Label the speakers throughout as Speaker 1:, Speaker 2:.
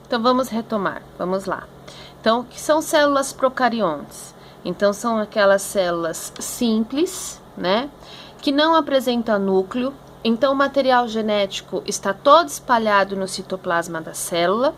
Speaker 1: Então, vamos retomar, vamos lá. Então, o que são células procariontes? Então, são aquelas células simples, né, que não apresentam núcleo. Então, o material genético está todo espalhado no citoplasma da célula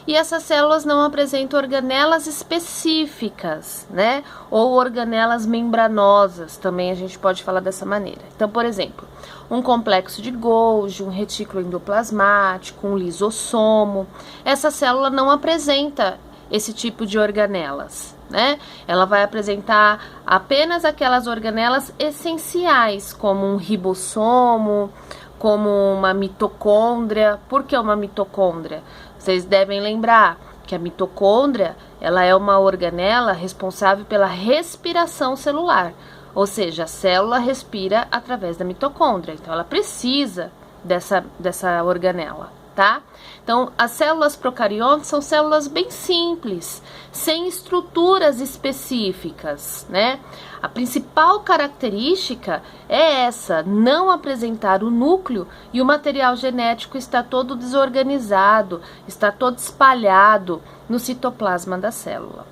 Speaker 1: e essas células não apresentam organelas específicas, né? Ou organelas membranosas, também a gente pode falar dessa maneira. Então, por exemplo, um complexo de Golgi, um retículo endoplasmático, um lisossomo. Essa célula não apresenta esse tipo de organelas, né? Ela vai apresentar apenas aquelas organelas essenciais, como um ribossomo, como uma mitocôndria. Por que uma mitocôndria? Vocês devem lembrar que a mitocôndria, ela é uma organela responsável pela respiração celular, ou seja, a célula respira através da mitocôndria, então ela precisa dessa organela, tá? Então, as células procariontes são células bem simples, sem estruturas específicas, né? A principal característica é essa, não apresentar o núcleo e o material genético está todo desorganizado, está todo espalhado no citoplasma da célula.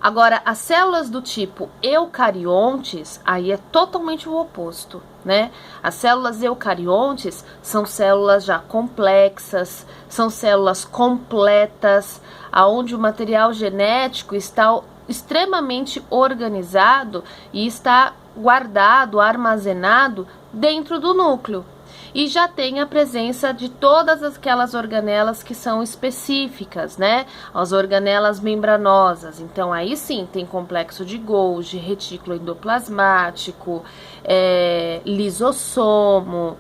Speaker 1: Agora, as células do tipo eucariontes, aí é totalmente o oposto, né? As células eucariontes são células já complexas, são células completas, onde o material genético está extremamente organizado e está guardado, armazenado dentro do núcleo. E já tem a presença de todas aquelas organelas que são específicas, né? As organelas membranosas. Então, aí sim, tem complexo de Golgi, retículo endoplasmático, lisossomo,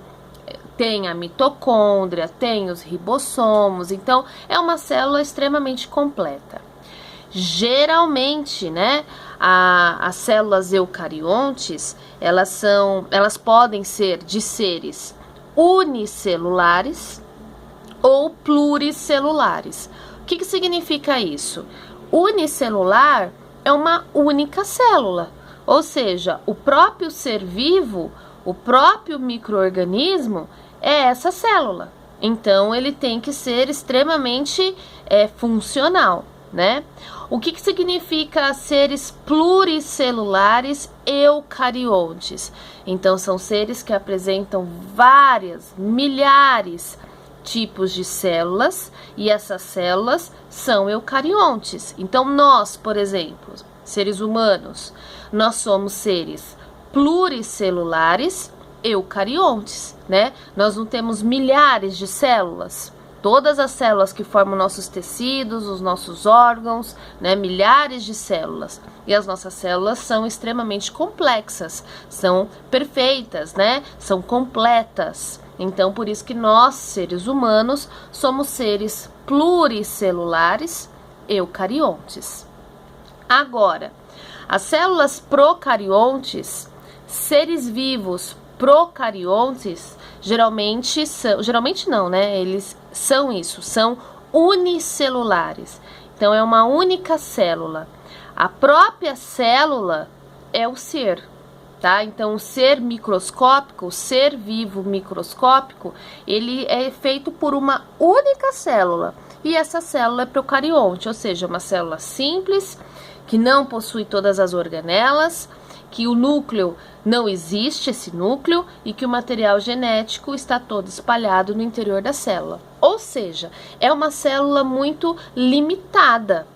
Speaker 1: tem a mitocôndria, tem os ribossomos. Então, é uma célula extremamente completa. Geralmente, né, as células eucariontes, elas podem ser de seres unicelulares ou pluricelulares. O que significa isso? Unicelular é uma única célula, ou seja, o próprio ser vivo, o próprio micro-organismo é essa célula. Então, ele tem que ser extremamente funcional, né? O que significa seres pluricelulares eucariontes? Então, são seres que apresentam milhares tipos de células e essas células são eucariontes. Então, nós, por exemplo, seres humanos, nós somos seres pluricelulares eucariontes, né? Nós não temos milhares de células. Todas as células que formam nossos tecidos, os nossos órgãos, né, milhares de células. E as nossas células são extremamente complexas, são perfeitas, né, são completas. Então, por isso que nós, seres humanos, somos seres pluricelulares eucariontes. Agora, as células procariontes, seres vivos procariontes, geralmente não, né? Eles são unicelulares. Então, é uma única célula. A própria célula é o ser, tá? Então, o ser microscópico, o ser vivo microscópico, ele é feito por uma única célula. E essa célula é procarionte, ou seja, uma célula simples, que não possui todas as organelas, que o núcleo não existe, esse núcleo, e que o material genético está todo espalhado no interior da célula. Ou seja, é uma célula muito limitada.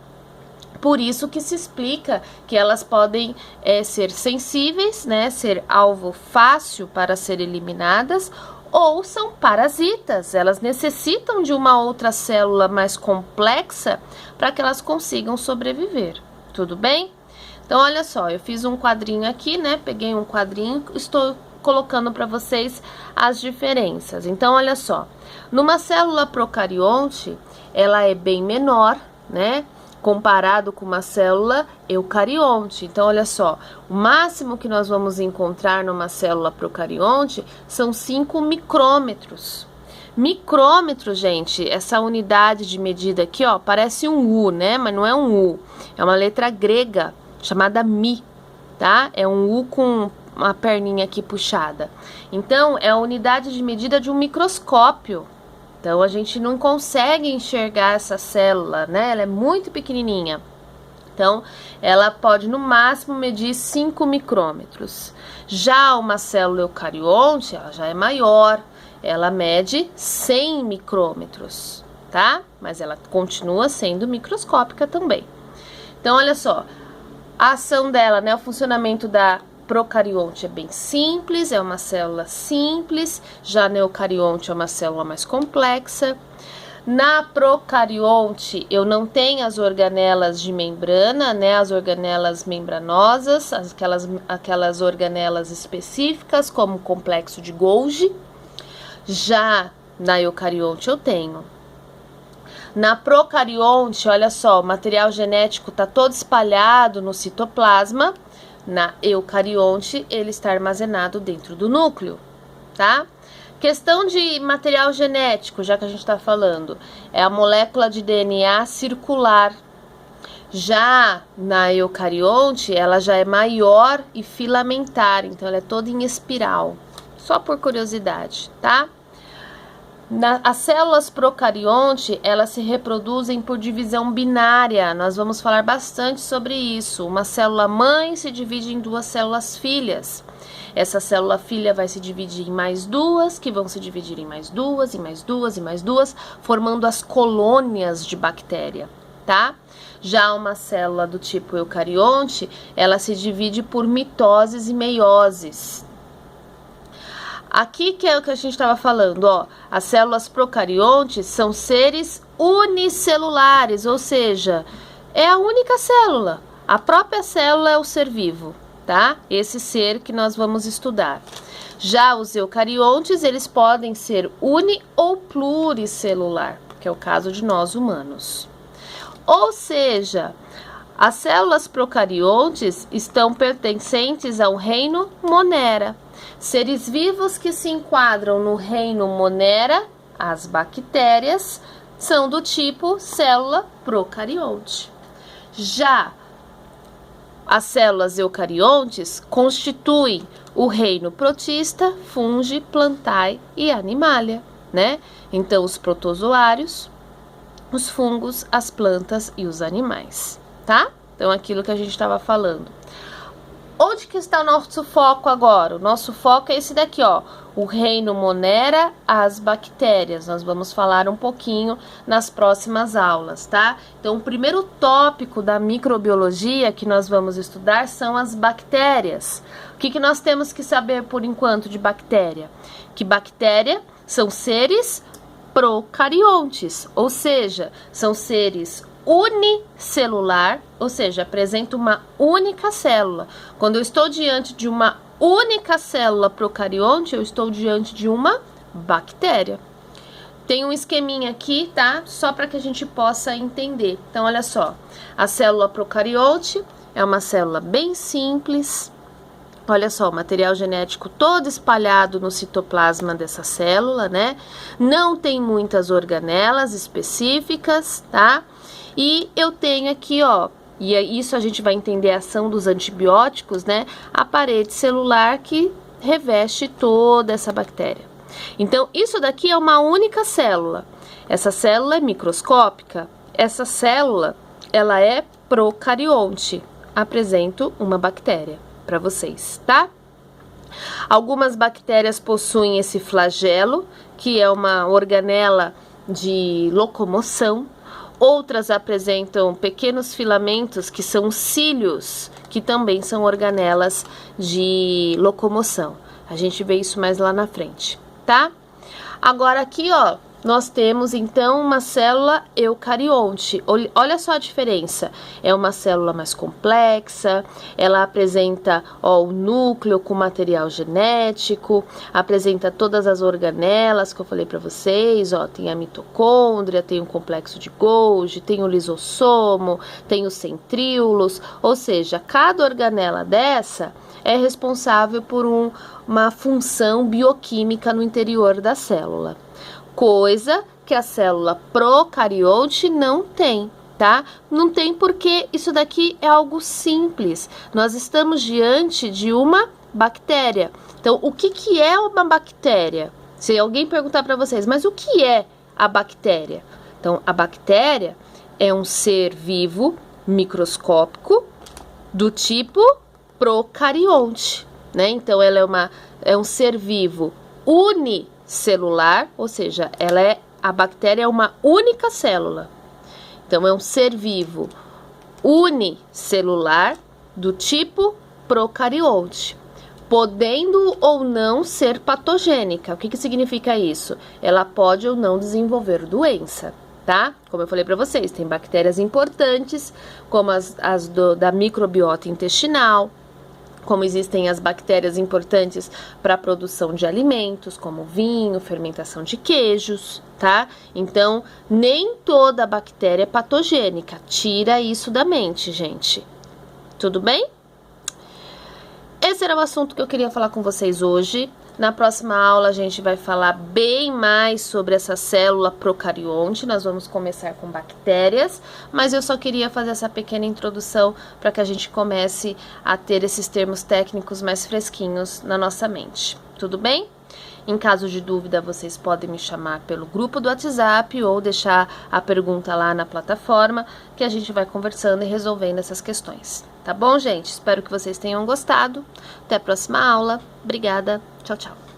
Speaker 1: Por isso que se explica que elas podem ser sensíveis, né, ser alvo fácil para ser eliminadas, ou são parasitas. Elas necessitam de uma outra célula mais complexa para que elas consigam sobreviver. Tudo bem? Então, olha só, eu fiz um quadrinho aqui, né? Peguei um quadrinho, estou colocando para vocês as diferenças. Então, olha só, numa célula procarionte, ela é bem menor, né? Comparado com uma célula eucarionte. Então, olha só, o máximo que nós vamos encontrar numa célula procarionte são 5 micrômetros. Micrômetro, gente, essa unidade de medida aqui, ó, parece um U, né? Mas não é um U, é uma letra grega chamada Mi, tá? É um U com uma perninha aqui puxada. Então, é a unidade de medida de um microscópio, Então, a gente não consegue enxergar essa célula, né? Ela é muito pequenininha. Então, ela pode, no máximo, medir 5 micrômetros. Já uma célula eucarionte, ela já é maior. Ela mede 100 micrômetros, tá? Mas ela continua sendo microscópica também. Então, olha só. A ação dela, né? O funcionamento da procarionte é bem simples, é uma célula simples. Já na eucarionte é uma célula mais complexa. Na procarionte, eu não tenho as organelas de membrana, né? As organelas membranosas, aquelas organelas específicas, como o complexo de Golgi. Já na eucarionte eu tenho. Na procarionte, olha só, o material genético está todo espalhado no citoplasma. Na eucarionte, ele está armazenado dentro do núcleo, tá? Questão de material genético, já que a gente está falando, é a molécula de DNA circular. Já na eucarionte, ela já é maior e filamentar, então ela é toda em espiral. Só por curiosidade, tá? As células procarionte, elas se reproduzem por divisão binária. Nós vamos falar bastante sobre isso. Uma célula mãe se divide em 2 células filhas. Essa célula filha vai se dividir em mais 2, que vão se dividir em mais 2, em mais 2, em mais 2, formando as colônias de bactéria, tá? Já uma célula do tipo eucarionte, ela se divide por mitoses e meioses. Aqui que é o que a gente estava falando, ó, as células procariontes são seres unicelulares, ou seja, é a única célula. A própria célula é o ser vivo, tá? Esse ser que nós vamos estudar. Já os eucariontes, eles podem ser uni ou pluricelular, que é o caso de nós humanos. Ou seja, as células procariontes estão pertencentes ao reino Monera. Seres vivos que se enquadram no reino Monera, as bactérias, são do tipo célula procarionte. Já as células eucariontes constituem o reino protista, fungi, plantae e animalia, né? Então, os protozoários, os fungos, as plantas e os animais, tá? Então, aquilo que a gente estava falando. Onde que está o nosso foco agora? O nosso foco é esse daqui, ó. O reino Monera, as bactérias. Nós vamos falar um pouquinho nas próximas aulas, tá? Então, o primeiro tópico da microbiologia que nós vamos estudar são as bactérias. O que nós temos que saber por enquanto de bactéria? Que bactéria são seres procariontes, ou seja, são seres unicelular, ou seja, apresenta uma única célula. Quando eu estou diante de uma única célula procarionte, eu estou diante de uma bactéria. Tem um esqueminha aqui, tá? Só para que a gente possa entender. Então, olha só, a célula procarionte é uma célula bem simples. Olha só, o material genético todo espalhado no citoplasma dessa célula, né? Não tem muitas organelas específicas, tá? E eu tenho aqui, ó, e isso a gente vai entender a ação dos antibióticos, né? A parede celular que reveste toda essa bactéria. Então, isso daqui é uma única célula. Essa célula é microscópica. Essa célula, ela é procarionte. Apresento uma bactéria para vocês, tá? Algumas bactérias possuem esse flagelo, que é uma organela de locomoção. Outras apresentam pequenos filamentos, que são cílios, que também são organelas de locomoção. A gente vê isso mais lá na frente, tá? Agora aqui, ó, nós temos então uma célula eucarionte. Olha só a diferença. É uma célula mais complexa, ela apresenta, ó, o núcleo com material genético, apresenta todas as organelas que eu falei para vocês, ó, tem a mitocôndria, tem o complexo de Golgi, tem o lisossomo, tem os centríolos, ou seja, cada organela dessa é responsável por uma função bioquímica no interior da célula. Coisa que a célula procarionte não tem, tá? Não tem porque isso daqui é algo simples. Nós estamos diante de uma bactéria. Então, o que é uma bactéria? Se alguém perguntar para vocês, mas o que é a bactéria? Então, a bactéria é um ser vivo microscópico do tipo procarionte, né? Então, ela é um ser vivo unicelular, ou seja, a bactéria é uma única célula. Então, é um ser vivo unicelular do tipo procarionte, podendo ou não ser patogênica. O que significa isso? Ela pode ou não desenvolver doença, tá? Como eu falei para vocês, tem bactérias importantes, como da microbiota intestinal, como existem as bactérias importantes para a produção de alimentos, como vinho, fermentação de queijos, tá? Então, nem toda bactéria é patogênica. Tira isso da mente, gente. Tudo bem? Esse era o assunto que eu queria falar com vocês hoje. Na próxima aula a gente vai falar bem mais sobre essa célula procarionte. Nós vamos começar com bactérias, mas eu só queria fazer essa pequena introdução para que a gente comece a ter esses termos técnicos mais fresquinhos na nossa mente. Tudo bem? Em caso de dúvida, vocês podem me chamar pelo grupo do WhatsApp ou deixar a pergunta lá na plataforma, que a gente vai conversando e resolvendo essas questões. Tá bom, gente? Espero que vocês tenham gostado. Até a próxima aula. Obrigada. Tchau, tchau.